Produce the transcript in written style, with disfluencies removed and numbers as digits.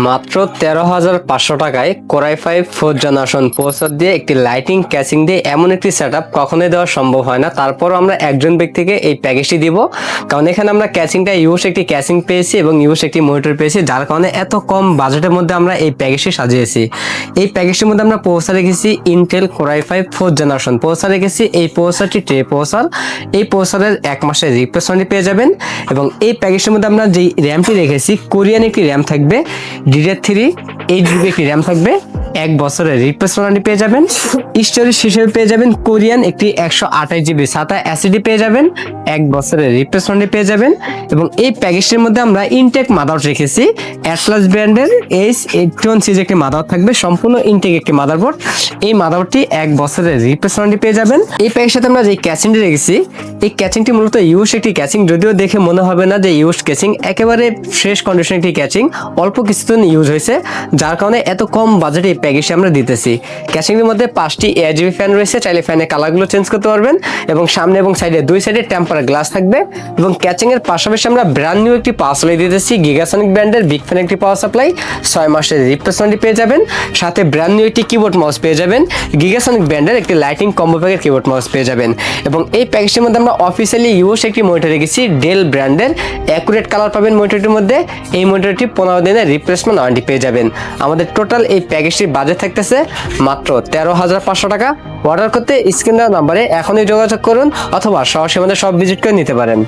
মাত্র 13,500 টাকায় core i 5 4th generation processor দিয়ে একটি লাইটিং ক্যাচিং দিয়ে এমন একটি সেটআপ কখনোই দেওয়া সম্ভব হয় না। তারপর আমরা একজন ব্যক্তিকে এই প্যাকেজটি দিব, কারণ এখানে আমরা ক্যাচিংটা ইউজ একটি ক্যাচিং পেয়েছি এবং ইউজ একটি মনিটর পেয়েছি, যার কারণে এত কম বাজেটের মধ্যে আমরা এই প্যাকেজটি সাজিয়েছি। এই প্যাকেজটির মধ্যে আমরা প্রসেসর রেখেছি Intel core i 5 4th generation processor রেখেছি। এই প্রসেসরটি ট্রে প্রসেসর, এই প্রসেসরের 1 মাসের রিপ্লেসমেন্ট পেয়ে যাবেন। এবং এই প্যাকেজটির মধ্যে আমরা যেই র্যামটি রেখেছি কোরিয়ান একটি র্যাম থাকবে, DDR3 8GB একটি র্যাম থাকবে, 1 বছরের রিপ্লেসমেন্ট পেয়ে যাবেন। স্টোরেজ হিসেবে পেয়ে যাবেন কোরিয়ান একটি 128GB SATA SSD পেয়ে যাবেন, 1 বছরের রিপ্লেসমেন্ট পেয়ে যাবেন। এবং এই প্যাকেজটির মধ্যে আমরা ইনটেক মাদারবোর্ড রেখেছি, অ্যাটলাস ব্র্যান্ডের H81 সিরিজ একটি মাদারবোর্ড থাকবে, সম্পূর্ণ ইনটেক একটি মাদারবোর্ড। এই মাদারবোর্ডটি 1 বছরের রিপ্লেসমেন্ট পেয়ে যাবেন। এই প্যাকেজের সাথে আমরা যে ক্যাচিংটি রেখেছি, এই ক্যাচিংটি মূলত ইউজ একটি ক্যাচিং, যদিও দেখে মনে হবে না যে ইউজ ক্যাচিং, একেবারে ফ্রেশ কন্ডিশন একটি ক্যাচিং, অল্প কিছুদিন ইউজ হয়েছে, যার কারণে এত কম বাজেটে এই প্যাকেজটি আমরা দিতেছি। ক্যাচিংয়ের মধ্যে 5টি ARGB ফ্যান রয়েছে, চাইলে ফ্যানের কালারগুলো চেঞ্জ করতে পারবেন। এবং সামনে এবং সাইডে দুই সাইডে টেম্পার গ্লাস থাকবে। এবং ক্যাচিংয়ের পাশাপাশি আমরা ব্র্যান্ড নিউ একটি পাওয়ার সাপ্লাই দিতেছি, গিগাসনিক ব্র্যান্ডের বিগ ফ্যান একটি পাওয়ার সাপ্লাই, 6 মাসের রিপ্লেসমেন্ট পেয়ে যাবেন। সাথে ব্র্যান্ড নিউ একটি কিবোর্ড মাউস পেয়ে যাবেন, গিগাসনিক ব্র্যান্ডের একটি লাইটিং কম্বো প্যাকের কিবোর্ড মাউস পেয়ে যাবেন। এবং এই প্যাকেজটির মধ্যে আমরা অফিসিয়ালি ইউজ একটি মনিটর রেখেছি, ডেল ব্র্যান্ডের অ্যাকুরেট কালার পাবেন মনিটরটির মধ্যে। এই মনিটরটি 15 দিনের রিপ্লেসমেন্ট ওয়ারেন্টি পেয়ে যাবেন। আমাদের টোটাল এই প্যাকেজটির বাজেট থাকতেছে মাত্র 13,500 টাকা। অর্ডার করতে স্ক্রিন দেওয়া নাম্বারে এখনই যোগাযোগ করুন, অথবা সরাসরি আমাদের সব ভিজিট করে নিতে পারেন।